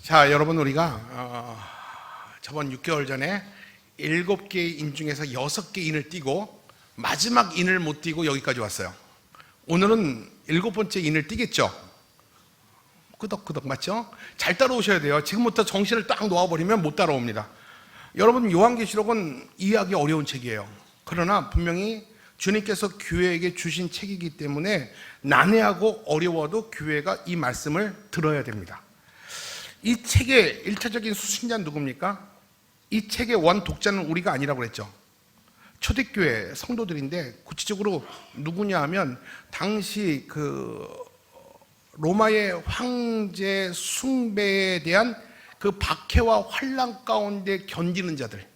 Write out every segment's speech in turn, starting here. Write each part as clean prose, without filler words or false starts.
자, 여러분, 우리가 저번 6개월 전에 7개의 인 중에서 6개 인을 띄고 마지막 인을 못 띄고 여기까지 왔어요. 오늘은 7번째 인을 띄겠죠? 끄덕끄덕, 맞죠? 잘 따라오셔야 돼요. 지금부터 정신을 딱 놓아버리면 못 따라옵니다. 여러분, 요한계시록은 이해하기 어려운 책이에요. 그러나 분명히 주님께서 교회에게 주신 책이기 때문에 난해하고 어려워도 교회가 이 말씀을 들어야 됩니다. 이 책의 1차적인 수신자는 누굽니까? 이 책의 원 독자는 우리가 아니라고 그랬죠. 초대교회 성도들인데 구체적으로 누구냐 하면 당시 로마의 황제 숭배에 대한 그 박해와 환난 가운데 견디는 자들,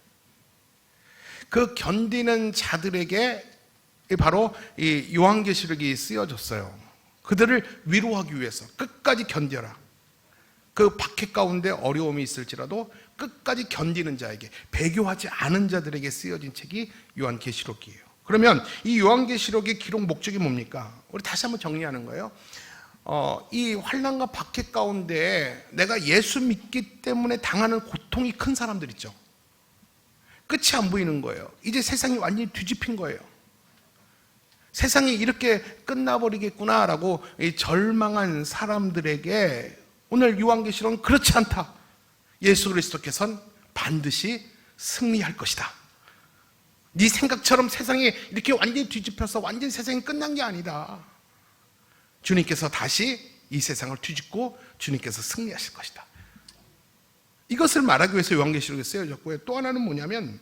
그 견디는 자들에게 바로 이 요한계시록이 쓰여졌어요. 그들을 위로하기 위해서 끝까지 견뎌라. 그 박해 가운데 어려움이 있을지라도 끝까지 견디는 자에게, 배교하지 않은 자들에게 쓰여진 책이 요한계시록이에요. 그러면 이 요한계시록의 기록 목적이 뭡니까? 우리 다시 한번 정리하는 거예요. 이 환난과 박해 가운데 내가 예수 믿기 때문에 당하는 고통이 큰 사람들 있죠. 끝이 안 보이는 거예요. 이제 세상이 완전히 뒤집힌 거예요. 세상이 이렇게 끝나버리겠구나라고 이 절망한 사람들에게 오늘 요한계시록은 그렇지 않다. 예수 그리스도께서는 반드시 승리할 것이다. 네 생각처럼 세상이 이렇게 완전히 뒤집혀서 완전히 세상이 끝난 게 아니다. 주님께서 다시 이 세상을 뒤집고 주님께서 승리하실 것이다. 이것을 말하기 위해서 요한계시록에 쓰여졌고요. 또 하나는 뭐냐면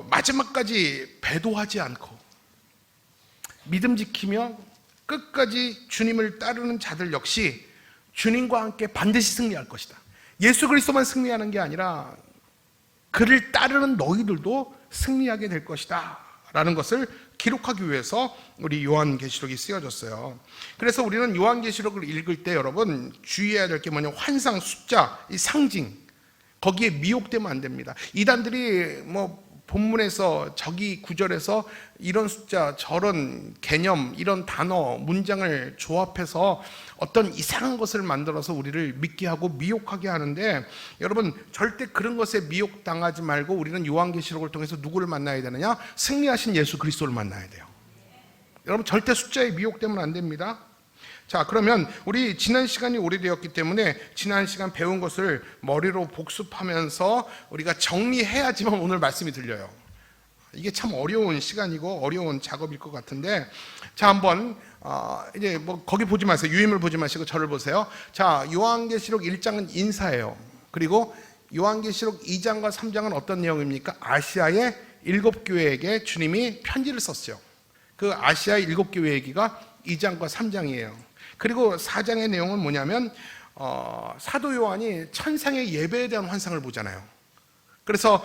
마지막까지 배도하지 않고 믿음 지키며 끝까지 주님을 따르는 자들 역시 주님과 함께 반드시 승리할 것이다. 예수 그리스도만 승리하는 게 아니라 그를 따르는 너희들도 승리하게 될 것이다 라는 것을 기록하기 위해서 우리 요한계시록이 쓰여졌어요. 그래서 우리는 요한계시록을 읽을 때 여러분 주의해야 될 게 뭐냐면 환상, 숫자, 이 상징, 거기에 미혹되면 안 됩니다. 이단들이 본문에서 저기 구절에서 이런 숫자, 저런 개념, 이런 단어, 문장을 조합해서 어떤 이상한 것을 만들어서 우리를 믿게 하고 미혹하게 하는데, 여러분 절대 그런 것에 미혹당하지 말고 우리는 요한계시록을 통해서 누구를 만나야 되느냐? 승리하신 예수 그리스도를 만나야 돼요. 여러분 절대 숫자에 미혹되면 안 됩니다. 자, 그러면 우리 지난 시간이 오래되었기 때문에 지난 시간 배운 것을 머리로 복습하면서 우리가 정리해야지만 오늘 말씀이 들려요. 이게 참 어려운 시간이고 어려운 작업일 것 같은데, 자, 한번 이제 거기 보지 마세요. 유임을 보지 마시고 저를 보세요. 자, 요한계시록 1장은 인사예요. 그리고 요한계시록 2장과 3장은 어떤 내용입니까? 아시아의 7교회에게 주님이 편지를 썼어요. 그 아시아의 7교회 얘기가 2장과 3장이에요. 그리고 4장의 내용은 뭐냐면 사도 요한이 천상의 예배에 대한 환상을 보잖아요. 그래서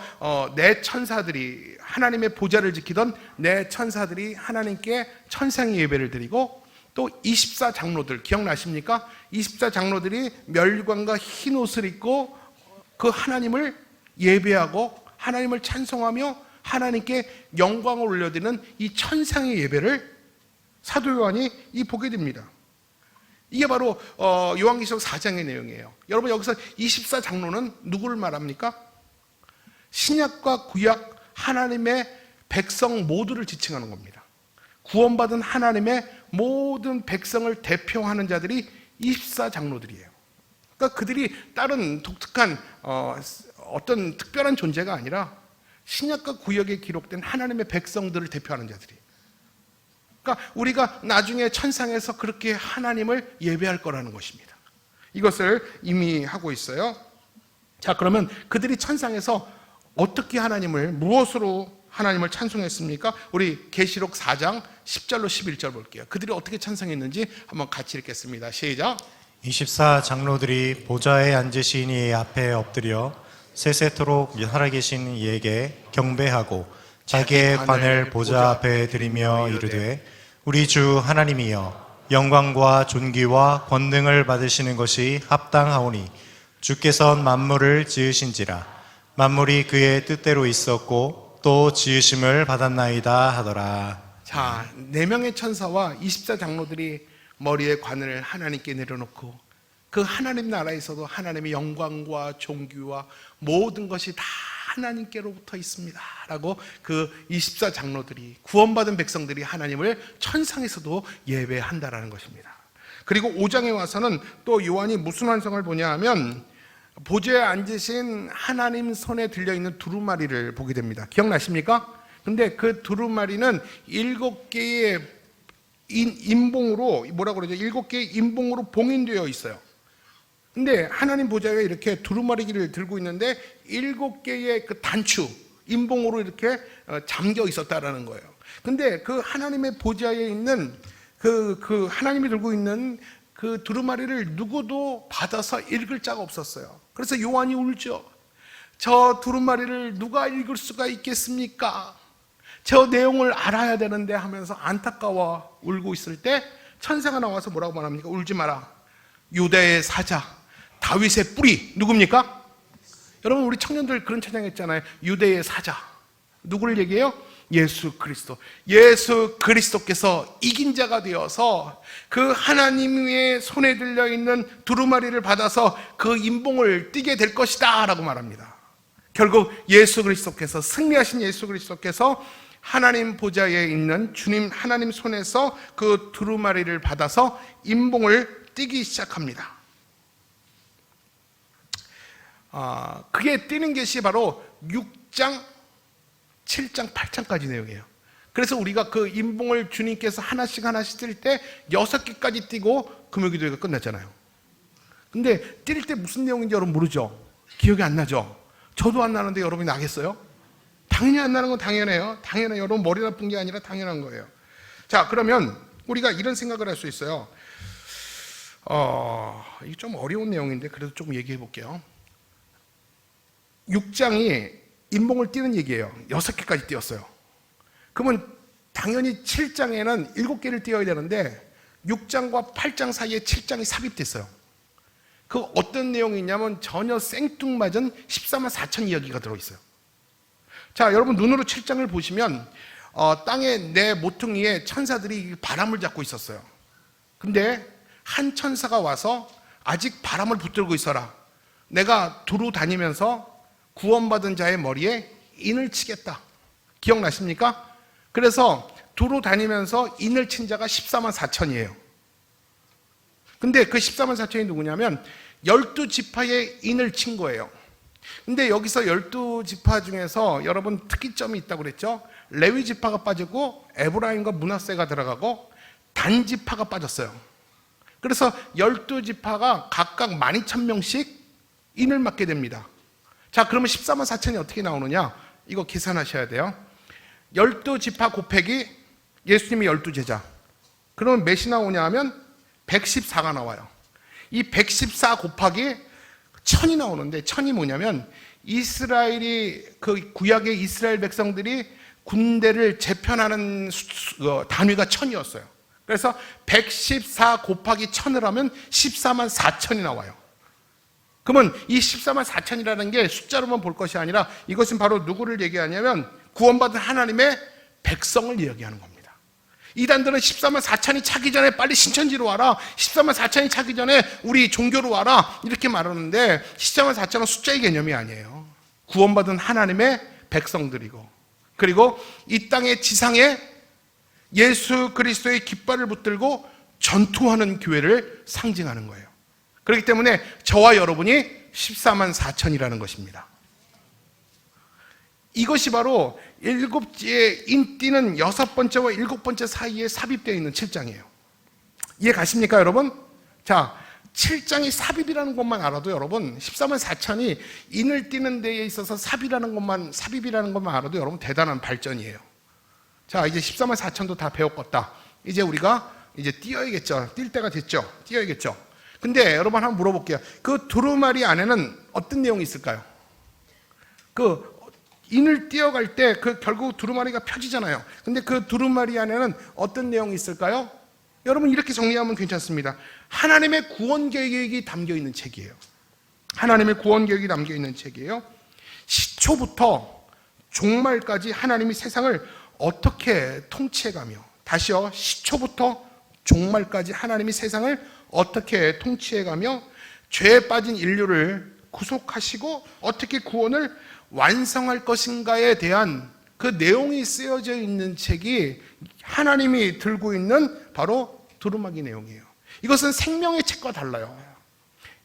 내 천사들이, 하나님의 보좌를 지키던 내 천사들이 하나님께 천상의 예배를 드리고, 또 24장로들 기억나십니까? 24장로들이 멸관과 흰 옷을 입고 그 하나님을 예배하고 하나님을 찬송하며 하나님께 영광을 올려드리는 이 천상의 예배를 사도 요한이 보게 됩니다. 이게 바로 요한계시록 4장의 내용이에요. 여러분 여기서 24장로는 누구를 말합니까? 신약과 구약 하나님의 백성 모두를 지칭하는 겁니다. 구원받은 하나님의 모든 백성을 대표하는 자들이 24장로들이에요. 그러니까 그들이 다른 독특한 어떤 특별한 존재가 아니라 신약과 구약에 기록된 하나님의 백성들을 대표하는 자들이. 그러니까 우리가 나중에 천상에서 그렇게 하나님을 예배할 거라는 것입니다. 이것을 이미 하고 있어요. 자, 그러면 그들이 천상에서 어떻게 무엇으로 하나님을 찬송했습니까? 우리 계시록 4장 10절로 11절 볼게요. 그들이 어떻게 찬송했는지 한번 같이 읽겠습니다. 시작. 24장로들이 보좌에 앉으신 이 앞에 엎드려 세세토록 살아계신 이에게 경배하고 자기의 관을 보좌 앞에 드리며 이르되 우리 주 하나님이여, 영광과 존귀와 권능을 받으시는 것이 합당하오니 주께서 만물을 지으신지라 만물이 그의 뜻대로 있었고 또 지으심을 받았나이다 하더라. 자, 4명의 천사와 24장로들이 머리에 관을 하나님께 내려놓고 그 하나님 나라에서도 하나님의 영광과 존귀와 모든 것이 다 하나님께로부터 있습니다 라고 그 24장로들이, 구원받은 백성들이 하나님을 천상에서도 예배한다라는 것입니다. 그리고 5장에 와서는 또 요한이 무슨 환상을 보냐 하면 보좌에 앉으신 하나님 손에 들려있는 두루마리를 보게 됩니다. 기억나십니까? 근데 그 두루마리는 7개의 인봉으로, 뭐라고 그러죠? 7개의 인봉으로 봉인되어 있어요. 근데 하나님 보좌에 이렇게 두루마리기를 들고 있는데 7개의 그 단추, 인봉으로 이렇게 잠겨 있었다라는 거예요. 근데 그 하나님의 보좌에 있는 그 하나님이 들고 있는 그 두루마리를 누구도 받아서 읽을 자가 없었어요. 그래서 요한이 울죠. 저 두루마리를 누가 읽을 수가 있겠습니까? 저 내용을 알아야 되는데 하면서 안타까워 울고 있을 때 천사가 나와서 뭐라고 말합니까? 울지 마라. 유대의 사자, 다윗의 뿌리, 누굽니까? 여러분, 우리 청년들 그런 찬양했잖아요. 유대의 사자. 누구를 얘기해요? 예수 그리스도. 예수 그리스도께서 이긴 자가 되어서 그 하나님의 손에 들려있는 두루마리를 받아서 그 인봉을 띠게 될 것이다 라고 말합니다. 결국 예수 그리스도께서, 승리하신 예수 그리스도께서 하나님 보좌에 있는 주님 하나님 손에서 그 두루마리를 받아서 인봉을 띠기 시작합니다. 그게 띠는 것이 바로 6장, 7장, 8장까지 내용이에요. 그래서 우리가 그 인봉을 주님께서 하나씩 뜰 때 6개까지 띠고 금요기도회가 끝났잖아요. 근데 뛸 때 무슨 내용인지 여러분 모르죠? 기억이 안 나죠? 저도 안 나는데 여러분이 나겠어요? 당연히 안 나는 건 당연해요. 당연해요. 여러분 머리 나쁜 게 아니라 당연한 거예요. 자, 그러면 우리가 이런 생각을 할 수 있어요. 이게 좀 어려운 내용인데 그래도 좀 얘기해 볼게요. 6장이 인봉을 띄는 얘기예요. 6개까지 띄었어요. 그러면 당연히 7장에는 7개를 띄어야 되는데 6장과 8장 사이에 7장이 삽입됐어요. 그 어떤 내용이 있냐면 전혀 생뚱맞은 14만 4천 이야기가 들어있어요. 자, 여러분 눈으로 7장을 보시면 땅의 내 모퉁이에 천사들이 바람을 잡고 있었어요. 근데 한 천사가 와서 아직 바람을 붙들고 있어라. 내가 두루 다니면서 구원받은 자의 머리에 인을 치겠다. 기억나십니까? 그래서 두루 다니면서 인을 친 자가 14만 4천이에요. 근데 그 14만 4천이 누구냐면 12지파의 인을 친 거예요. 근데 여기서 12지파 중에서 여러분 특이점이 있다고 그랬죠? 레위 지파가 빠지고 에브라임과 므낫세가 들어가고 단 지파가 빠졌어요. 그래서 12지파가 각각 12,000명씩 인을 맡게 됩니다. 자, 그러면 14만 4천이 어떻게 나오느냐? 이거 계산하셔야 돼요. 12지파 곱하기 예수님이 12제자. 그러면 몇이 나오냐 하면 114가 나와요. 이 114 곱하기 1000이 나오는데 1000이 뭐냐면 이스라엘이 그 구약의 이스라엘 백성들이 군대를 재편하는 단위가 1000이었어요. 그래서 114 곱하기 1000을 하면 14만 4천이 나와요. 그러면 이 14만 4천이라는 게 숫자로만 볼 것이 아니라 이것은 바로 누구를 얘기하냐면 구원받은 하나님의 백성을 이야기하는 겁니다. 이단들은 14만 4천이 차기 전에 빨리 신천지로 와라, 14만 4천이 차기 전에 우리 종교로 와라 이렇게 말하는데 14만 4천은 숫자의 개념이 아니에요. 구원받은 하나님의 백성들이고, 그리고 이 땅의 지상에 예수 그리스도의 깃발을 붙들고 전투하는 교회를 상징하는 거예요. 그렇기 때문에 저와 여러분이 14만 4천이라는 것입니다. 이것이 바로 7개의 인띠는 6번째와 7번째 사이에 삽입되어 있는 7장이에요. 이해 가십니까, 여러분? 자, 7장이 삽입이라는 것만 알아도 여러분 14만 4천이 인을 띠는 데에 있어서 삽입이라는 것만 알아도 여러분 대단한 발전이에요. 자, 이제 14만 4천도 다 배웠겠다. 이제 우리가 이제 띄어야겠죠. 뛸 때가 됐죠. 띄어야겠죠. 근데 여러분 한번 물어볼게요. 그 두루마리 안에는 어떤 내용이 있을까요? 그 인을 띄어갈 때 그 결국 두루마리가 펴지잖아요. 근데 그 두루마리 안에는 어떤 내용이 있을까요? 여러분 이렇게 정리하면 괜찮습니다. 하나님의 구원 계획이 담겨 있는 책이에요. 하나님의 구원 계획이 담겨 있는 책이에요. 시초부터 종말까지 하나님이 세상을 어떻게 통치해가며, 다시요, 시초부터 종말까지 하나님이 세상을 어떻게 통치해가며 죄에 빠진 인류를 구속하시고 어떻게 구원을 완성할 것인가에 대한 그 내용이 쓰여져 있는 책이 하나님이 들고 있는 바로 두루마기 내용이에요. 이것은 생명의 책과 달라요.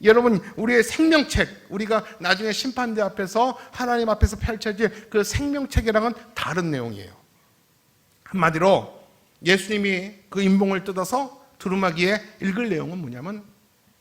여러분, 우리의 생명책, 우리가 나중에 심판대 앞에서 하나님 앞에서 펼쳐질 그 생명책이랑은 다른 내용이에요. 한마디로 예수님이 그 인봉을 뜯어서 두루마기에 읽을 내용은 뭐냐면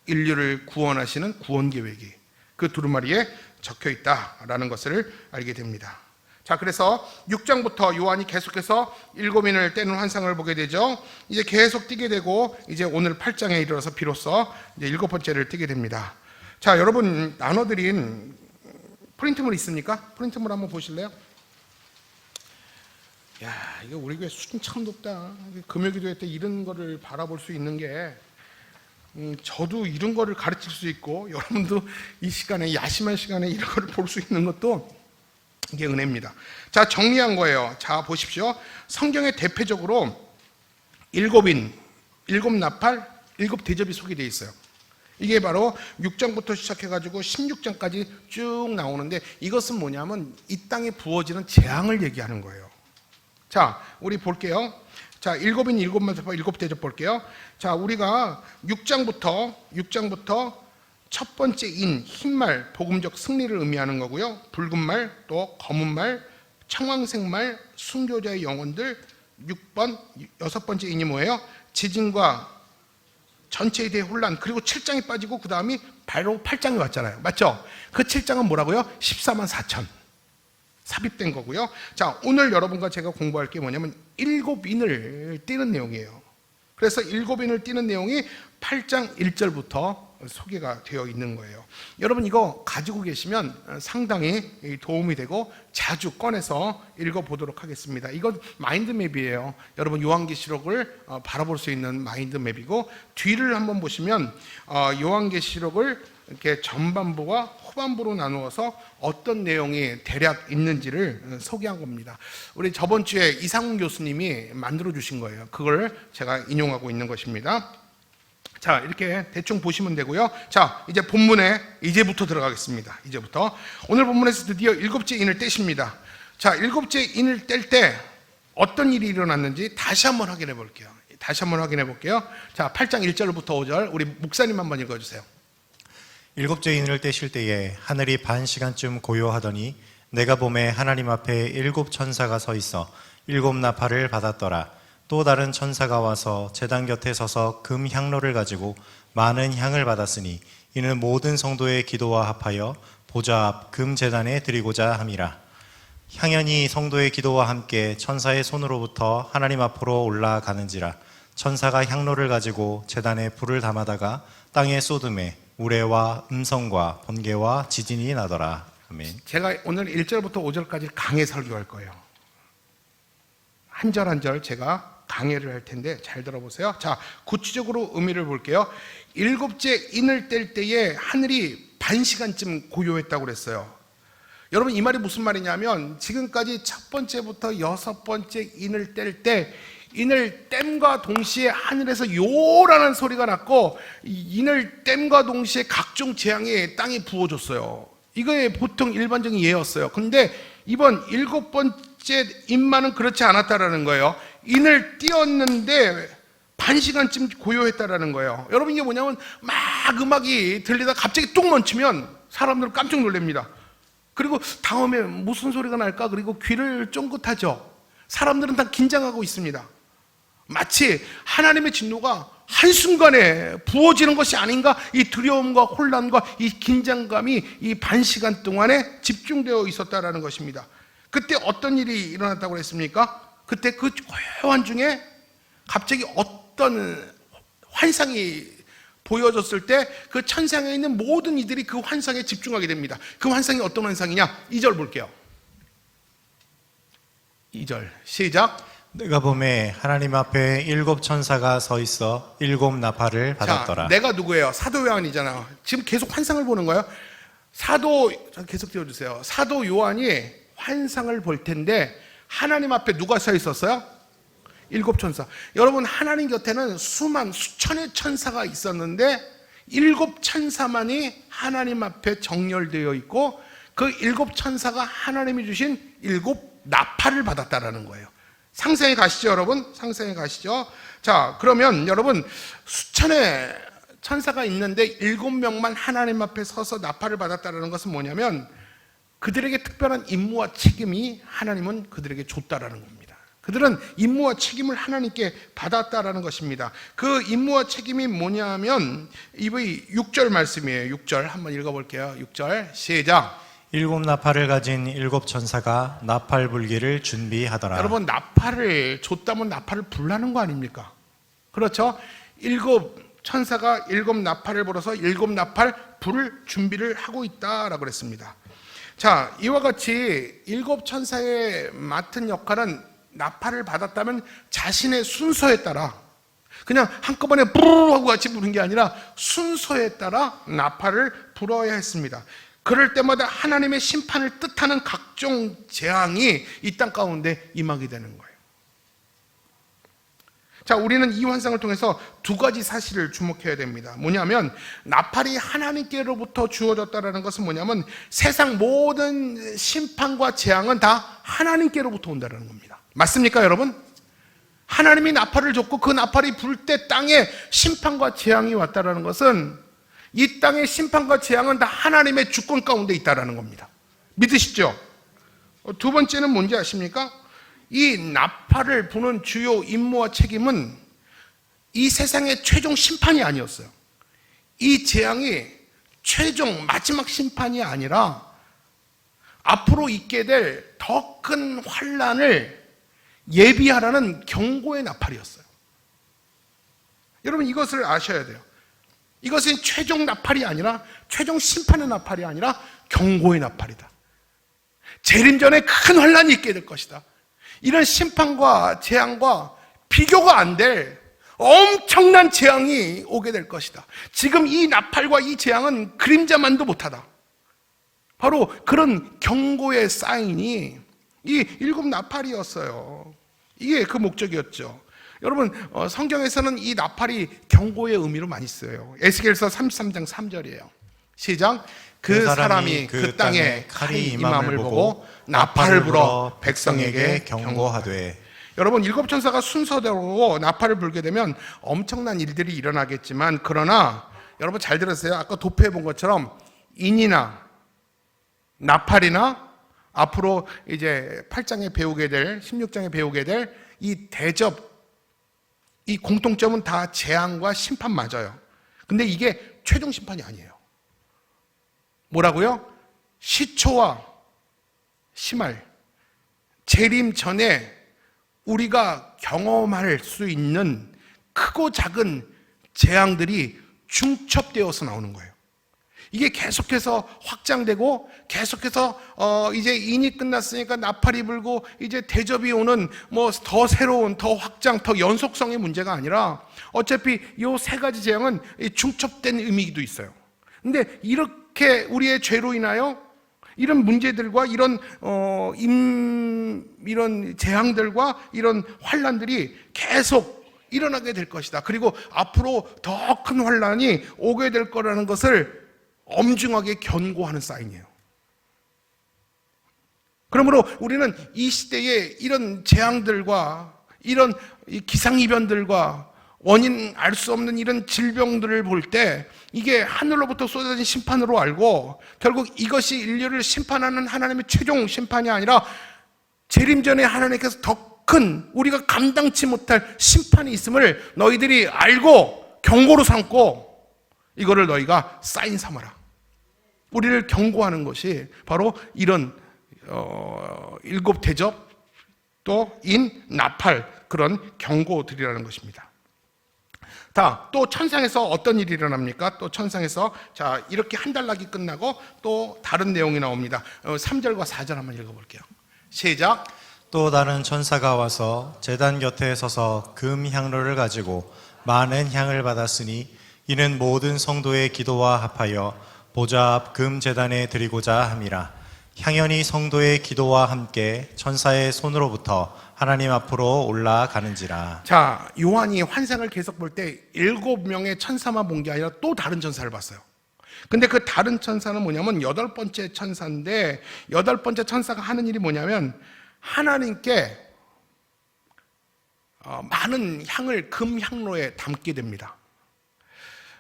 인류를 구원하시는 구원 계획이 그 두루마리에 적혀 있다라는 것을 알게 됩니다. 자, 그래서 6장부터 요한이 계속해서 7인을 떼는 환상을 보게 되죠. 이제 계속 띄게 되고 이제 오늘 8장에 이르러서 비로소 이제 7번째를 띄게 됩니다. 자, 여러분 나눠드린 프린트물 있습니까? 프린트물 한번 보실래요? 야, 이거 우리 교회 수준 참 높다. 금요기도회 때 이런 거를 바라볼 수 있는 게 저도 이런 거를 가르칠 수 있고 여러분도 이 시간에 야심한 시간에 이런 거를 볼 수 있는 것도 이게 은혜입니다. 자, 정리한 거예요. 자, 보십시오. 성경에 대표적으로 7인, 7나팔, 7대접이 소개되어 있어요. 이게 바로 6장부터 시작해가지고 16장까지 쭉 나오는데 이것은 뭐냐면 이 땅에 부어지는 재앙을 얘기하는 거예요. 자, 우리 볼게요. 자, 7인, 7나팔, 7대접 볼게요. 자, 우리가 6장부터 첫 번째 인, 흰말, 복음적 승리를 의미하는 거고요. 붉은 말, 또 검은 말, 청황색 말, 순교자의 영혼들. 6번, 6번째 인이 뭐예요? 지진과 전체에 대해 혼란. 그리고 7장이 빠지고 그 다음이 바로 8장이 왔잖아요. 맞죠? 그 7장은 뭐라고요? 14만 4천 삽입된 거고요. 자, 오늘 여러분과 제가 공부할 게 뭐냐면 7인을 띄는 내용이에요. 그래서 7인을 띄는 내용이 8장 1절부터 소개가 되어 있는 거예요. 여러분 이거 가지고 계시면 상당히 도움이 되고 자주 꺼내서 읽어보도록 하겠습니다. 이건 마인드맵이에요. 여러분 요한계시록을 바라볼 수 있는 마인드맵이고 뒤를 한번 보시면 요한계시록을 이렇게 전반부와 후반부로 나누어서 어떤 내용이 대략 있는지를 소개한 겁니다. 우리 저번 주에 이상훈 교수님이 만들어 주신 거예요. 그걸 제가 인용하고 있는 것입니다. 자, 이렇게 대충 보시면 되고요. 자, 이제 본문에 이제부터 들어가겠습니다. 이제부터 오늘 본문에서 드디어 7째 인을 떼십니다. 자, 7째 인을 뗄 때 어떤 일이 일어났는지 다시 한번 확인해 볼게요. 자, 8장 1절부터 5절 우리 목사님 한번 읽어주세요. 7째 인을 떼실 때에 하늘이 반 시간쯤 고요하더니 내가 봄에 하나님 앞에 7 천사가 서 있어 7 나팔을 받았더라. 또 다른 천사가 와서 제단 곁에 서서 금 향로를 가지고 많은 향을 받았으니 이는 모든 성도의 기도와 합하여 보좌 앞 금 제단에 드리고자 함이라. 향연이 성도의 기도와 함께 천사의 손으로부터 하나님 앞으로 올라가는지라. 천사가 향로를 가지고 제단에 불을 담아다가 땅에 쏟음에 우레와 음성과 번개와 지진이 나더라. 아멘. 제가 오늘 1절부터 5절까지 강해 설교할 거예요. 한 절 한 절 제가 강해를 할 텐데 잘 들어보세요. 자, 구체적으로 의미를 볼게요. 7째 인을 뗄 때에 하늘이 반 시간쯤 고요했다고 그랬어요. 여러분 이 말이 무슨 말이냐면 지금까지 첫 번째부터 6번째 인을 뗄 때 인을 땜과 동시에 하늘에서 요라는 소리가 났고 인을 땜과 동시에 각종 재앙이 땅에 부어줬어요. 이거에 보통 일반적인 예였어요. 근데 이번 7번째 인만은 그렇지 않았다라는 거예요. 인을 띄었는데 반 시간쯤 고요했다라는 거예요. 여러분 이게 뭐냐면 막 음악이 들리다 갑자기 뚝 멈추면 사람들은 깜짝 놀랍니다. 그리고 다음에 무슨 소리가 날까? 그리고 귀를 쫑긋하죠. 사람들은 다 긴장하고 있습니다. 마치 하나님의 진노가 한순간에 부어지는 것이 아닌가? 이 두려움과 혼란과 이 긴장감이 이 반 시간 동안에 집중되어 있었다라는 것입니다. 그때 어떤 일이 일어났다고 했습니까? 그때 그 고요한 중에 갑자기 어떤 환상이 보여졌을 때 그 천상에 있는 모든 이들이 그 환상에 집중하게 됩니다. 그 환상이 어떤 환상이냐? 2절 볼게요. 2절 시작. 내가 봄에 하나님 앞에 7 천사가 서 있어 7 나팔을 받았더라. 자, 내가 누구예요? 사도 요한이잖아요. 지금 계속 환상을 보는 거예요. 사도 계속 띄워주세요. 사도 요한이 환상을 볼 텐데 하나님 앞에 누가 서 있었어요? 7 천사. 여러분 하나님 곁에는 수천의 천사가 있었는데 일곱 천사만이 하나님 앞에 정렬되어 있고 그 일곱 천사가 하나님이 주신 일곱 나팔을 받았다라는 거예요. 상상해 가시죠, 여러분? 상상해 가시죠? 자, 그러면 여러분, 수천의 천사가 있는데 일곱 명만 하나님 앞에 서서 나팔을 받았다라는 것은 뭐냐면 그들에게 특별한 임무와 책임이 하나님은 그들에게 줬다라는 겁니다. 그들은 임무와 책임을 하나님께 받았다라는 것입니다. 그 임무와 책임이 뭐냐면 이 6절 말씀이에요. 6절 한번 읽어볼게요. 6절 시작. 일곱 나팔을 가진 일곱 천사가 나팔 불기를 준비하더라. 여러분, 나팔을 줬다면 나팔을 불라는 거 아닙니까? 그렇죠? 일곱 천사가 일곱 나팔을 불어서 일곱 나팔 불을 준비를 하고 있다라고 그랬습니다. 자, 이와 같이 일곱 천사의 맡은 역할은 나팔을 받았다면 자신의 순서에 따라 그냥 한꺼번에 뿌르르 하고 같이 부는 게 아니라 순서에 따라 나팔을 불어야 했습니다. 그럴 때마다 하나님의 심판을 뜻하는 각종 재앙이 이 땅 가운데 임하게 되는 거예요. 자, 우리는 이 환상을 통해서 두 가지 사실을 주목해야 됩니다. 뭐냐면 나팔이 하나님께로부터 주어졌다는 것은 뭐냐면 세상 모든 심판과 재앙은 다 하나님께로부터 온다는 겁니다. 맞습니까, 여러분? 하나님이 나팔을 줬고 그 나팔이 불 때 땅에 심판과 재앙이 왔다는 것은 이 땅의 심판과 재앙은 다 하나님의 주권 가운데 있다는 겁니다. 믿으시죠? 두 번째는 뭔지 아십니까? 이 나팔을 부는 주요 임무와 책임은 이 세상의 최종 심판이 아니었어요. 이 재앙이 최종 마지막 심판이 아니라 앞으로 있게 될 더 큰 환난을 예비하라는 경고의 나팔이었어요. 여러분, 이것을 아셔야 돼요. 이것은 최종 나팔이 아니라 최종 심판의 나팔이 아니라 경고의 나팔이다. 재림 전에 큰 환난이 있게 될 것이다. 이런 심판과 재앙과 비교가 안 될 엄청난 재앙이 오게 될 것이다. 지금 이 나팔과 이 재앙은 그림자만도 못하다. 바로 그런 경고의 사인이 이 일곱 나팔이었어요. 이게 그 목적이었죠. 여러분, 성경에서는 이 나팔이 경고의 의미로 많이 쓰여요. 에스겔서 33장 3절이에요. 시작. 그 사람이 그 땅에 칼이 임함을 보고 나팔을 불어 백성에게 경고하되. 여러분, 일곱 천사가 순서대로 나팔을 불게 되면 엄청난 일들이 일어나겠지만, 그러나 여러분 잘 들으세요. 아까 도표해 본 것처럼 인이나 나팔이나 앞으로 이제 8장에 배우게 될 16장에 배우게 될 이 대접, 이 공통점은 다 재앙과 심판 맞아요. 근데 이게 최종 심판이 아니에요. 뭐라고요? 시초와 심할, 재림 전에 우리가 경험할 수 있는 크고 작은 재앙들이 중첩되어서 나오는 거예요. 이게 계속해서 확장되고 계속해서 이제 인이 끝났으니까 나팔이 불고 이제 대접이 오는 뭐 더 새로운, 더 확장, 더 연속성의 문제가 아니라 어차피 이 세 가지 재앙은 중첩된 의미도 있어요. 근데 이렇게 우리의 죄로 인하여 이런 문제들과 이런 이런 재앙들과 이런 환난들이 계속 일어나게 될 것이다. 그리고 앞으로 더 큰 환난이 오게 될 거라는 것을 엄중하게 경고하는 사인이에요. 그러므로 우리는 이 시대에 이런 재앙들과 이런 기상이변들과 원인 알 수 없는 이런 질병들을 볼 때 이게 하늘로부터 쏟아진 심판으로 알고 결국 이것이 인류를 심판하는 하나님의 최종 심판이 아니라 재림 전에 하나님께서 더 큰 우리가 감당치 못할 심판이 있음을 너희들이 알고 경고로 삼고 이거를 너희가 사인 삼아라. 우리를 경고하는 것이 바로 이런 일곱 대접 또 인, 나팔 그런 경고들이라는 것입니다. 또 천상에서 어떤 일이 일어납니까? 또 천상에서 자 이렇게 한 달락이 끝나고 또 다른 내용이 나옵니다. 3절과 4절 한번 읽어볼게요. 시작. 또 다른 천사가 와서 제단 곁에 서서 금 향로를 가지고 많은 향을 받았으니 이는 모든 성도의 기도와 합하여 보좌 앞 금 제단에 드리고자 함이라. 향연이 성도의 기도와 함께 천사의 손으로부터 하나님 앞으로 올라가는지라. 자, 요한이 환상을 계속 볼 때 7명의 천사만 본 게 아니라 또 다른 천사를 봤어요. 근데 그 다른 천사는 뭐냐면 8번째 천사인데, 8번째 천사가 하는 일이 뭐냐면 하나님께 많은 향을 금 향로에 담게 됩니다.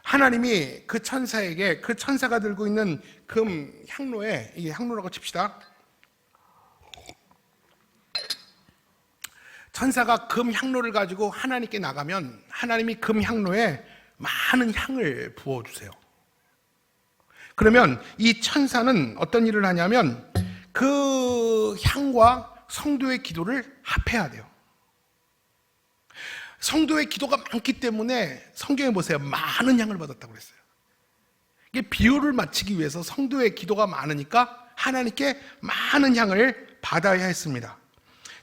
하나님이 그 천사에게, 그 천사가 들고 있는 금 향로에, 이게 향로라고 칩시다. 천사가 금 향로를 가지고 하나님께 나가면 하나님이 금 향로에 많은 향을 부어주세요. 그러면 이 천사는 어떤 일을 하냐면 그 향과 성도의 기도를 합해야 돼요. 성도의 기도가 많기 때문에 성경에 보세요. 많은 향을 받았다고 그랬어요. 이게 비율을 맞추기 위해서 성도의 기도가 많으니까 하나님께 많은 향을 받아야 했습니다.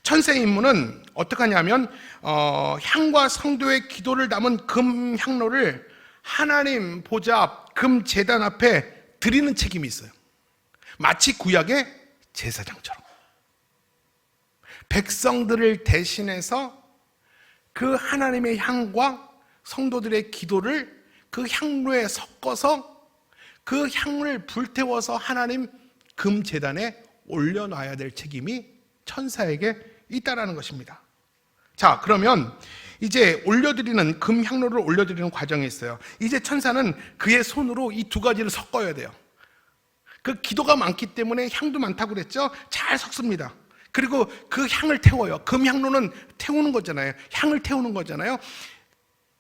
천사의 임무는 어떻게 하냐면 향과 성도의 기도를 담은 금 향로를 하나님 보좌 앞, 금 제단 앞에 드리는 책임이 있어요. 마치 구약의 제사장처럼 백성들을 대신해서 그 하나님의 향과 성도들의 기도를 그 향로에 섞어서 그 향을 불태워서 하나님 금 제단에 올려놔야 될 책임이 천사에게 있다라는 것입니다. 자, 그러면 이제 올려드리는 금 향로를 올려드리는 과정이 있어요. 이제 천사는 그의 손으로 이 두 가지를 섞어야 돼요. 그 기도가 많기 때문에 향도 많다고 그랬죠? 잘 섞습니다. 그리고 그 향을 태워요. 금 향로는 태우는 거잖아요. 향을 태우는 거잖아요.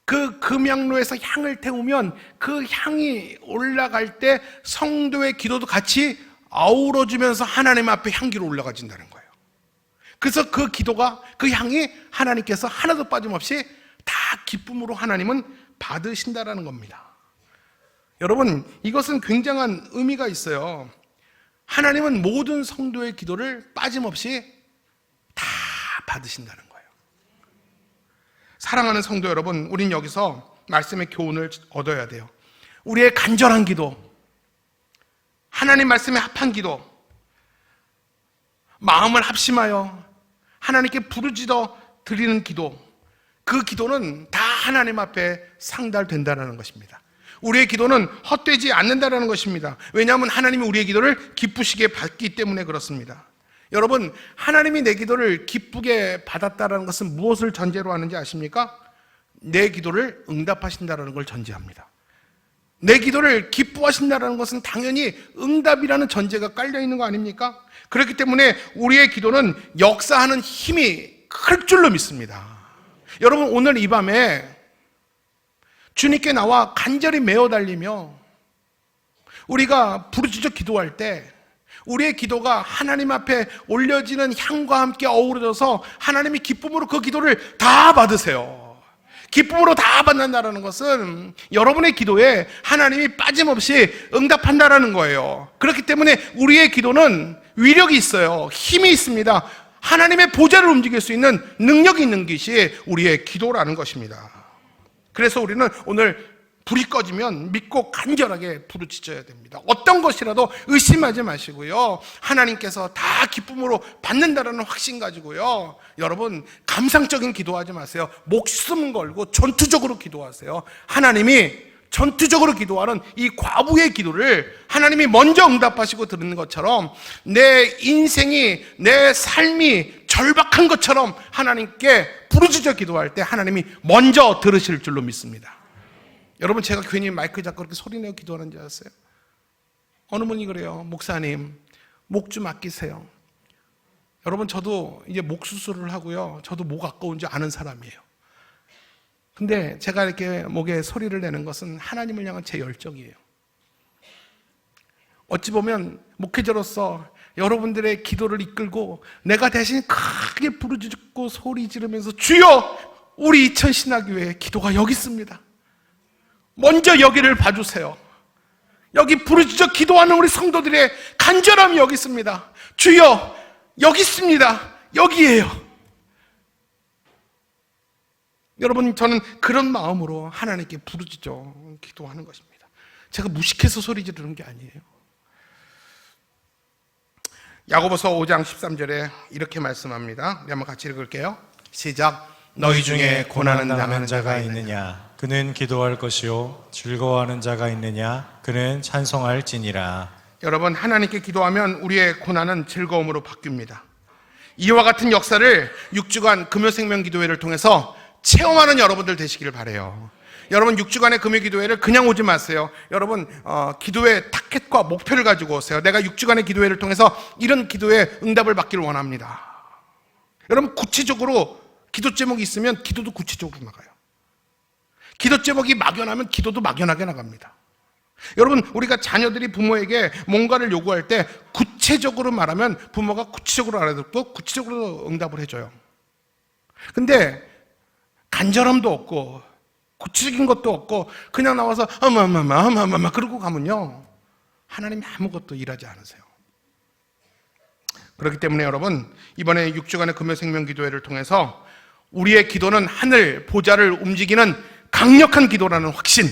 그 금 향로에서 향을 태우면 그 향이 올라갈 때 성도의 기도도 같이 아우러지면서 하나님 앞에 향기로 올라가진다는 거예요. 그래서 그 기도가, 그 향이 하나님께서 하나도 빠짐없이 다 기쁨으로 하나님은 받으신다라는 겁니다. 여러분, 이것은 굉장한 의미가 있어요. 하나님은 모든 성도의 기도를 빠짐없이 다 받으신다는 거예요. 사랑하는 성도 여러분, 우린 여기서 말씀의 교훈을 얻어야 돼요. 우리의 간절한 기도, 하나님 말씀에 합한 기도, 마음을 합심하여 하나님께 부르짖어 드리는 기도, 그 기도는 다 하나님 앞에 상달된다는 것입니다. 우리의 기도는 헛되지 않는다는 것입니다. 왜냐하면 하나님이 우리의 기도를 기쁘시게 받기 때문에 그렇습니다. 여러분, 하나님이 내 기도를 기쁘게 받았다는 것은 무엇을 전제로 하는지 아십니까? 내 기도를 응답하신다는 걸 전제합니다. 내 기도를 기뻐하신다는 것은 당연히 응답이라는 전제가 깔려 있는 거 아닙니까? 그렇기 때문에 우리의 기도는 역사하는 힘이 클 줄로 믿습니다. 여러분, 오늘 이 밤에 주님께 나와 간절히 메어 달리며 우리가 부르짖어 기도할 때 우리의 기도가 하나님 앞에 올려지는 향과 함께 어우러져서 하나님이 기쁨으로 그 기도를 다 받으세요. 기쁨으로 다 받는다는 것은 여러분의 기도에 하나님이 빠짐없이 응답한다는 거예요. 그렇기 때문에 우리의 기도는 위력이 있어요. 힘이 있습니다. 하나님의 보좌를 움직일 수 있는 능력이 있는 것이 우리의 기도라는 것입니다. 그래서 우리는 오늘 불이 꺼지면 믿고 간절하게 부르짖어야 됩니다. 어떤 것이라도 의심하지 마시고요. 하나님께서 다 기쁨으로 받는다라는 확신 가지고요. 여러분, 감상적인 기도하지 마세요. 목숨 걸고 전투적으로 기도하세요. 하나님이 전투적으로 기도하는 이 과부의 기도를 하나님이 먼저 응답하시고 들은 것처럼 내 인생이, 내 삶이 절박한 것처럼 하나님께 부르짖어 기도할 때 하나님이 먼저 들으실 줄로 믿습니다. 여러분, 제가 괜히 마이크 잡고 그렇게 소리내어 기도하는 줄 아세요? 어느 분이 그래요. 목사님, 목 좀 아끼세요. 여러분, 저도 이제 목 수술을 하고요. 저도 목 아까운 줄 아는 사람이에요. 근데 제가 이렇게 목에 소리를 내는 것은 하나님을 향한 제 열정이에요. 어찌 보면 목회자로서 여러분들의 기도를 이끌고 내가 대신 크게 부르짖고 소리 지르면서 주여, 우리 이천신학교회 기도가 여기 있습니다. 먼저 여기를 봐주세요. 여기 부르짖어 기도하는 우리 성도들의 간절함이 여기 있습니다. 주여, 여기 있습니다. 여기에요. 여러분, 저는 그런 마음으로 하나님께 부르짖어 기도하는 것입니다. 제가 무식해서 소리 지르는 게 아니에요. 야고보서 5장 13절에 이렇게 말씀합니다. 우리 한번 같이 읽을게요. 시작. 너희 중에 고난을 당하는 자가 있느냐? 그는 기도할 것이요 즐거워하는 자가 있느냐? 그는 찬송할지니라. 여러분, 하나님께 기도하면 우리의 고난은 즐거움으로 바뀝니다. 이와 같은 역사를 6주간 금요생명기도회를 통해서 체험하는 여러분들 되시기를 바라요. 여러분, 6주간의 금요기도회를 그냥 오지 마세요. 여러분, 기도회 타켓과 목표를 가지고 오세요. 내가 6주간의 기도회를 통해서 이런 기도에 응답을 받기를 원합니다. 여러분, 구체적으로 기도 제목이 있으면 기도도 구체적으로 나가요. 기도 제목이 막연하면 기도도 막연하게 나갑니다. 여러분, 우리가 자녀들이 부모에게 뭔가를 요구할 때 구체적으로 말하면 부모가 구체적으로 알아듣고 구체적으로 응답을 해줘요. 근데 간절함도 없고 구체적인 것도 없고 그냥 나와서 어마마마마마마 그러고 가면요, 하나님이 아무것도 일하지 않으세요. 그렇기 때문에 여러분, 이번에 6주간의 금요생명기도회를 통해서 우리의 기도는 하늘 보좌를 움직이는 강력한 기도라는 확신,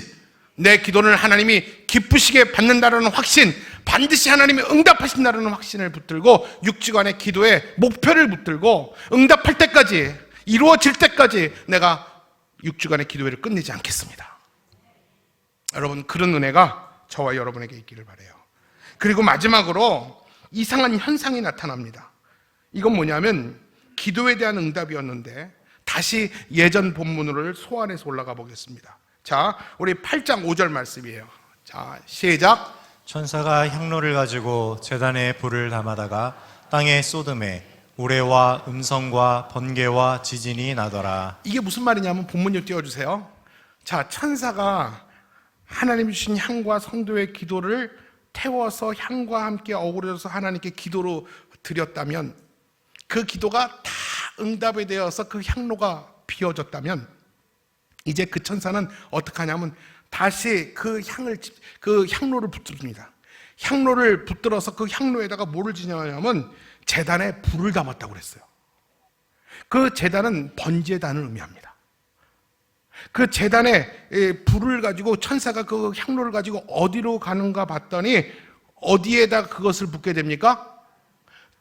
내 기도를 하나님이 기쁘시게 받는다라는 확신, 반드시 하나님이 응답하신다라는 확신을 붙들고 6주간의 기도의 목표를 붙들고 응답할 때까지, 이루어질 때까지 내가 6주간의 기도회를 끝내지 않겠습니다. 여러분, 그런 은혜가 저와 여러분에게 있기를 바라요. 그리고 마지막으로 이상한 현상이 나타납니다. 이건 뭐냐면 기도에 대한 응답이었는데 다시 예전 본문으로 소환해서 올라가 보겠습니다. 자, 우리 8장 5절 말씀이에요. 자, 시작. 천사가 향로를 가지고 제단에 불을 담아다가 땅에 쏟음에 우레와 음성과 번개와 지진이 나더라. 이게 무슨 말이냐면 본문을 띄워주세요. 자, 천사가 하나님이 주신 향과 성도의 기도를 태워서 향과 함께 어우러져서 하나님께 기도로 드렸다면, 그 기도가 다 응답이 되어서 그 향로가 피어졌다면, 이제 그 천사는 어떻게 하냐면 다시 그 향로를 붙듭니다. 향로를 붙들어서 그 향로에다가 뭐를 지냐면 제단에 불을 담았다고 그랬어요. 그 제단은 번제단을 의미합니다. 그 제단에 불을 가지고 천사가 그 향로를 가지고 어디로 가는가 봤더니 어디에다 그것을 붓게 됩니까?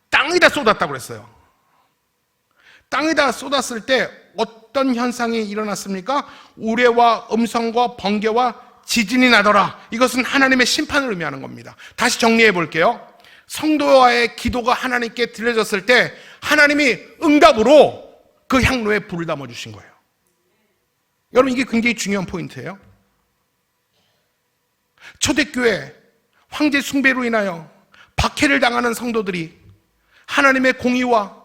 땅에다 쏟았다고 그랬어요. 땅에다 쏟았을 때 어떤 현상이 일어났습니까? 우레와 음성과 번개와 지진이 나더라. 이것은 하나님의 심판을 의미하는 겁니다. 다시 정리해 볼게요. 성도와의 기도가 하나님께 들려졌을 때 하나님이 응답으로 그 향로에 불을 담아 주신 거예요. 여러분, 이게 굉장히 중요한 포인트예요. 초대교회 황제 숭배로 인하여 박해를 당하는 성도들이 하나님의 공의와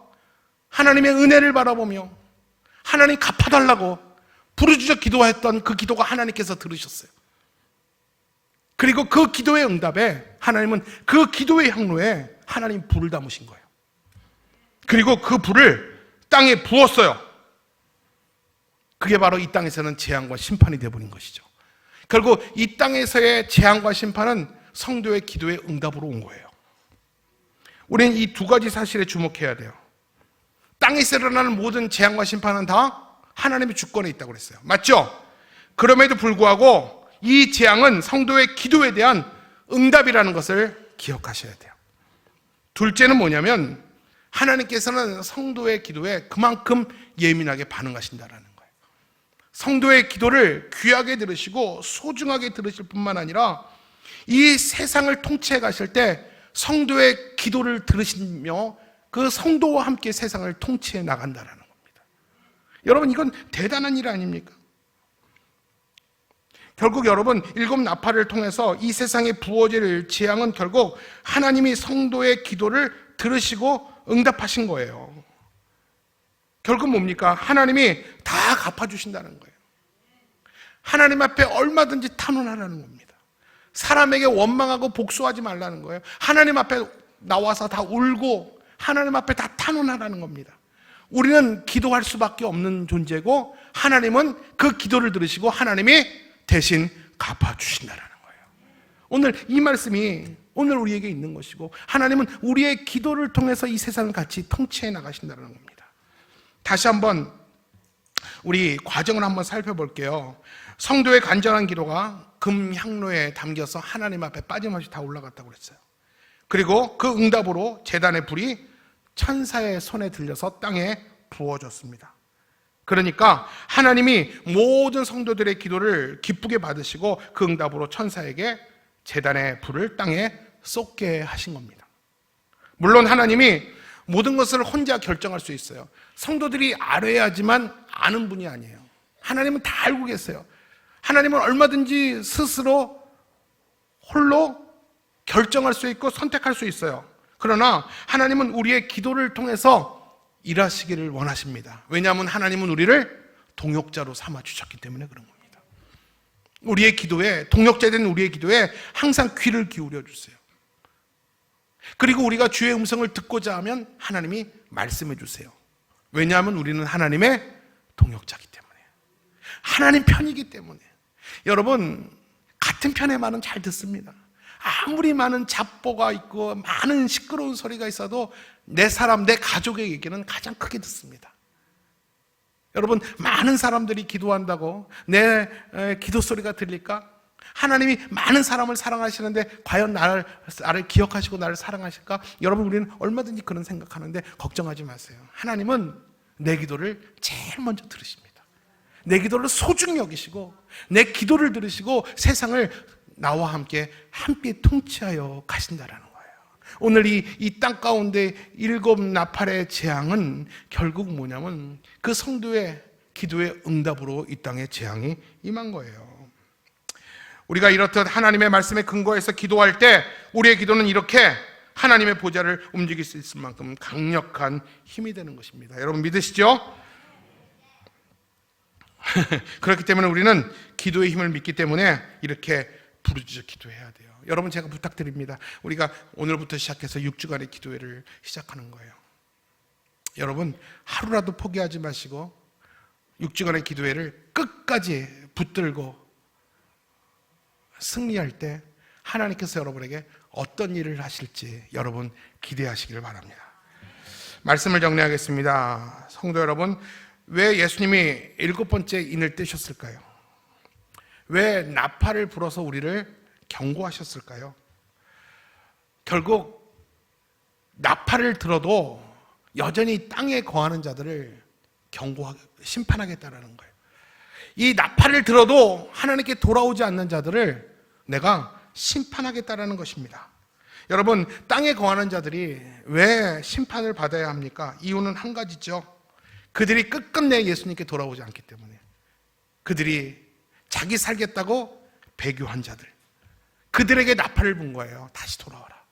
하나님의 은혜를 바라보며 하나님 갚아달라고 부르짖어 기도했던 그 기도가 하나님께서 들으셨어요. 그리고 그 기도의 응답에 하나님은 그 기도의 향로에 하나님 불을 담으신 거예요. 그리고 그 불을 땅에 부었어요. 그게 바로 이 땅에서는 재앙과 심판이 되어버린 것이죠. 결국 이 땅에서의 재앙과 심판은 성도의 기도의 응답으로 온 거예요. 우리는 이 두 가지 사실에 주목해야 돼요. 땅에서 일어나는 모든 재앙과 심판은 다 하나님의 주권에 있다고 그랬어요. 맞죠? 그럼에도 불구하고 이 재앙은 성도의 기도에 대한 응답이라는 것을 기억하셔야 돼요. 둘째는 뭐냐면 하나님께서는 성도의 기도에 그만큼 예민하게 반응하신다라는 거예요. 성도의 기도를 귀하게 들으시고 소중하게 들으실 뿐만 아니라 이 세상을 통치해 가실 때 성도의 기도를 들으시며 그 성도와 함께 세상을 통치해 나간다라는 겁니다. 여러분, 이건 대단한 일 아닙니까? 결국 여러분, 일곱 나팔을 통해서 이 세상에 부어질 재앙은 결국 하나님이 성도의 기도를 들으시고 응답하신 거예요. 결국 뭡니까? 하나님이 다 갚아주신다는 거예요. 하나님 앞에 얼마든지 탄원하라는 겁니다. 사람에게 원망하고 복수하지 말라는 거예요. 하나님 앞에 나와서 다 울고 하나님 앞에 다 탄원하라는 겁니다. 우리는 기도할 수밖에 없는 존재고 하나님은 그 기도를 들으시고 하나님이 대신 갚아주신다는 거예요. 오늘 이 말씀이 오늘 우리에게 있는 것이고 하나님은 우리의 기도를 통해서 이 세상을 같이 통치해 나가신다는 겁니다. 다시 한번 우리 과정을 한번 살펴볼게요. 성도의 간절한 기도가 금 향로에 담겨서 하나님 앞에 빠짐없이 다 올라갔다고 그랬어요. 그리고 그 응답으로 제단의 불이 천사의 손에 들려서 땅에 부어졌습니다. 그러니까 하나님이 모든 성도들의 기도를 기쁘게 받으시고 그 응답으로 천사에게 제단의 불을 땅에 쏟게 하신 겁니다. 물론 하나님이 모든 것을 혼자 결정할 수 있어요. 성도들이 알아야지만 아는 분이 아니에요. 하나님은 다 알고 계세요. 하나님은 얼마든지 스스로 홀로 결정할 수 있고 선택할 수 있어요. 그러나 하나님은 우리의 기도를 통해서 일하시기를 원하십니다. 왜냐하면 하나님은 우리를 동역자로 삼아 주셨기 때문에 그런 겁니다. 우리의 기도에, 동역자된 우리의 기도에 항상 귀를 기울여 주세요. 그리고 우리가 주의 음성을 듣고자 하면 하나님이 말씀해 주세요. 왜냐하면 우리는 하나님의 동역자이기 때문에, 하나님 편이기 때문에. 여러분, 같은 편의 말은 잘 듣습니다. 아무리 많은 잡보가 있고 많은 시끄러운 소리가 있어도 내 사람, 내 가족의 얘기는 가장 크게 듣습니다. 여러분, 많은 사람들이 기도한다고 내 기도 소리가 들릴까? 하나님이 많은 사람을 사랑하시는데 과연 나를 기억하시고 나를 사랑하실까? 여러분, 우리는 얼마든지 그런 생각하는데 걱정하지 마세요. 하나님은 내 기도를 제일 먼저 들으십니다. 내 기도를 소중히 여기시고 내 기도를 들으시고 세상을 나와 함께 통치하여 가신다라는 거예요. 오늘 이 땅 가운데 7 나팔의 재앙은 결국 뭐냐면 그 성도의 기도의 응답으로 이 땅에 재앙이 임한 거예요. 우리가 이렇듯 하나님의 말씀에 근거해서 기도할 때 우리의 기도는 이렇게 하나님의 보좌를 움직일 수 있을 만큼 강력한 힘이 되는 것입니다. 여러분 믿으시죠? 그렇기 때문에 우리는 기도의 힘을 믿기 때문에 이렇게 부르짖어 기도해야 돼요. 여러분, 제가 부탁드립니다. 우리가 오늘부터 시작해서 6주간의 기도회를 시작하는 거예요. 여러분, 하루라도 포기하지 마시고 6주간의 기도회를 끝까지 붙들고 승리할 때 하나님께서 여러분에게 어떤 일을 하실지 여러분 기대하시기를 바랍니다. 말씀을 정리하겠습니다. 성도 여러분, 왜 예수님이 7번째 인을 떼셨을까요? 왜 나팔을 불어서 우리를 경고하셨을까요? 결국 나팔을 들어도 여전히 땅에 거하는 자들을 심판하겠다라는 거예요. 이 나팔을 들어도 하나님께 돌아오지 않는 자들을 내가 심판하겠다라는 것입니다. 여러분, 땅에 거하는 자들이 왜 심판을 받아야 합니까? 이유는 한 가지죠. 그들이 끝끝내 예수님께 돌아오지 않기 때문에. 그들이 자기 살겠다고 배교한 자들, 그들에게 나팔을 분 거예요. 다시 돌아와라.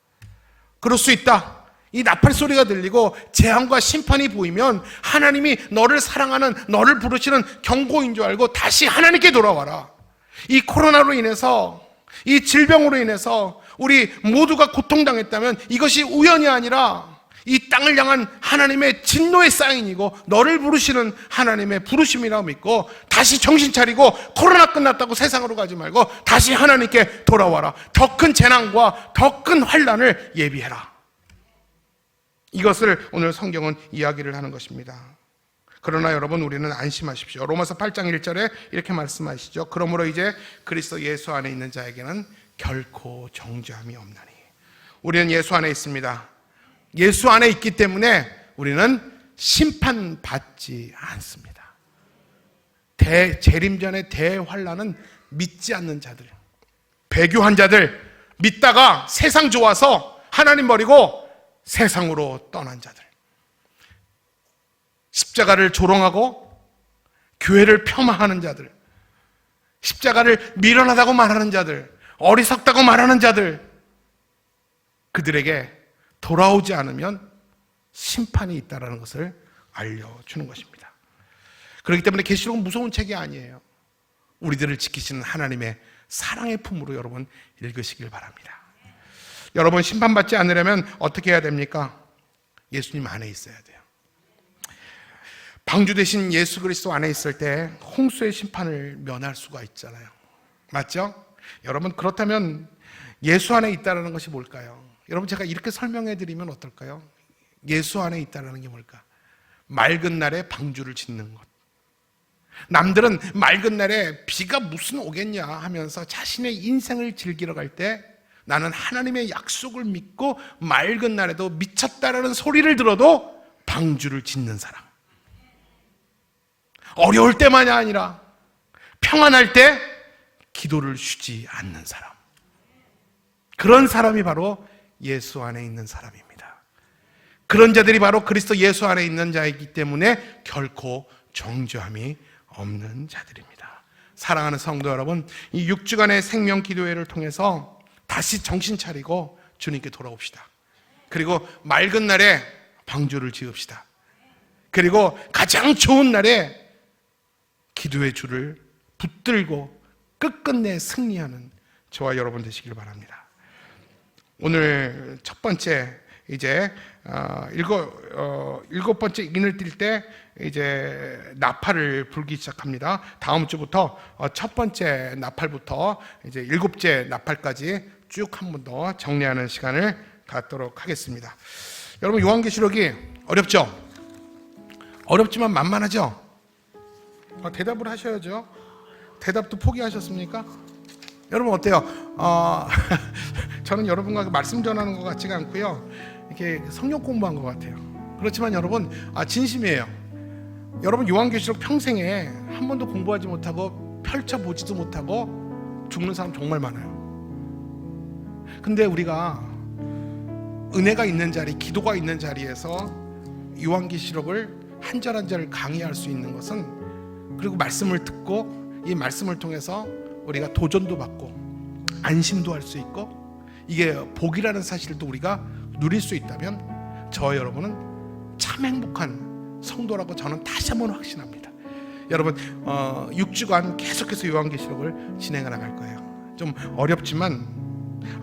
그럴 수 있다. 이 나팔 소리가 들리고 재앙과 심판이 보이면 하나님이 너를 사랑하는, 너를 부르시는 경고인 줄 알고 다시 하나님께 돌아와라. 이 코로나로 인해서, 이 질병으로 인해서 우리 모두가 고통당했다면 이것이 우연이 아니라 이 땅을 향한 하나님의 진노의 사인이고 너를 부르시는 하나님의 부르심이라고 믿고 다시 정신 차리고 코로나 끝났다고 세상으로 가지 말고 다시 하나님께 돌아와라. 더 큰 재난과 더 큰 환난을 예비해라. 이것을 오늘 성경은 이야기를 하는 것입니다. 그러나 여러분, 우리는 안심하십시오. 로마서 8장 1절에 이렇게 말씀하시죠. 그러므로 이제 그리스도 예수 안에 있는 자에게는 결코 정죄함이 없나니. 우리는 예수 안에 있습니다. 예수 안에 있기 때문에 우리는 심판받지 않습니다. 재림전의 대환란은 믿지 않는 자들, 배교한 자들, 믿다가 세상 좋아서 하나님 버리고 세상으로 떠난 자들, 십자가를 조롱하고 교회를 폄하하는 자들, 십자가를 미련하다고 말하는 자들, 어리석다고 말하는 자들, 그들에게 돌아오지 않으면 심판이 있다는 것을 알려주는 것입니다. 그렇기 때문에 계시록은 무서운 책이 아니에요. 우리들을 지키시는 하나님의 사랑의 품으로 여러분 읽으시길 바랍니다. 여러분, 심판받지 않으려면 어떻게 해야 됩니까? 예수님 안에 있어야 돼요. 방주 대신 예수 그리스도 안에 있을 때 홍수의 심판을 면할 수가 있잖아요. 맞죠? 여러분, 그렇다면 예수 안에 있다는 것이 뭘까요? 여러분, 제가 이렇게 설명해 드리면 어떨까요? 예수 안에 있다는 게 뭘까? 맑은 날에 방주를 짓는 것. 남들은 맑은 날에 비가 무슨 오겠냐 하면서 자신의 인생을 즐기러 갈 때 나는 하나님의 약속을 믿고 맑은 날에도 미쳤다라는 소리를 들어도 방주를 짓는 사람. 어려울 때만이 아니라 평안할 때 기도를 쉬지 않는 사람. 그런 사람이 바로 예수 안에 있는 사람입니다. 그런 자들이 바로 그리스도 예수 안에 있는 자이기 때문에 결코 정죄함이 없는 자들입니다. 사랑하는 성도 여러분, 이 6주간의 생명 기도회를 통해서 다시 정신 차리고 주님께 돌아옵시다. 그리고 맑은 날에 방주를 지읍시다. 그리고 가장 좋은 날에 기도의 줄을 붙들고 끝끝내 승리하는 저와 여러분 되시길 바랍니다. 오늘 첫 번째 이제 일곱 번째 인을 띌 때 이제 나팔을 불기 시작합니다. 다음 주부터 첫 번째 나팔부터 이제 일곱째 나팔까지 쭉 한 번 더 정리하는 시간을 갖도록 하겠습니다. 여러분, 요한계시록이 어렵죠? 어렵지만 만만하죠? 대답을 하셔야죠. 대답도 포기하셨습니까? 여러분 어때요? 저는 여러분과 말씀 전하는 것 같지가 않고요, 이렇게 성경 공부한 것 같아요. 그렇지만 여러분, 진심이에요. 여러분, 요한계시록 평생에 한 번도 공부하지 못하고 펼쳐보지도 못하고 죽는 사람 정말 많아요. 근데 우리가 은혜가 있는 자리, 기도가 있는 자리에서 요한계시록을 한 절 한 절 강의할 수 있는 것은, 그리고 말씀을 듣고 이 말씀을 통해서 우리가 도전도 받고 안심도 할 수 있고, 이게 복이라는 사실도 우리가 누릴 수 있다면 저 여러분은 참 행복한 성도라고 저는 다시 한번 확신합니다. 여러분, 6주간 계속해서 요한계시록을 진행해 나갈 거예요. 좀 어렵지만,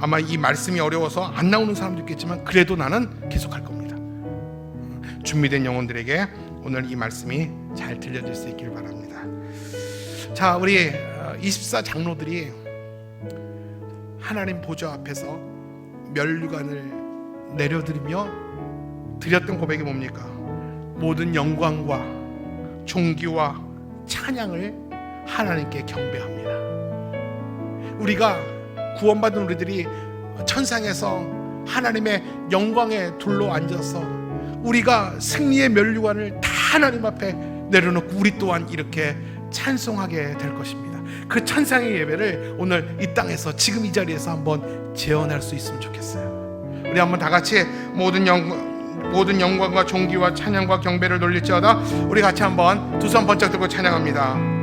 아마 이 말씀이 어려워서 안 나오는 사람도 있겠지만, 그래도 나는 계속할 겁니다. 준비된 영혼들에게 오늘 이 말씀이 잘 들려질 수 있길 바랍니다. 자, 우리 24 장로들이 하나님 보좌 앞에서 면류관을 내려드리며 드렸던 고백이 뭡니까? 모든 영광과 존귀와 찬양을 하나님께 경배합니다. 우리가 구원받은 우리들이 천상에서 하나님의 영광에 둘러 앉아서 우리가 승리의 면류관을 다 하나님 앞에 내려놓고 우리 또한 이렇게 찬송하게 될 것입니다. 그 찬상의 예배를 오늘 이 땅에서, 지금 이 자리에서 한번 재현할 수 있으면 좋겠어요. 우리 한번 다 같이 모든 영광과 존귀와 찬양과 경배를 돌릴지어다. 우리 같이 한번 두 손 번쩍 들고 찬양합니다.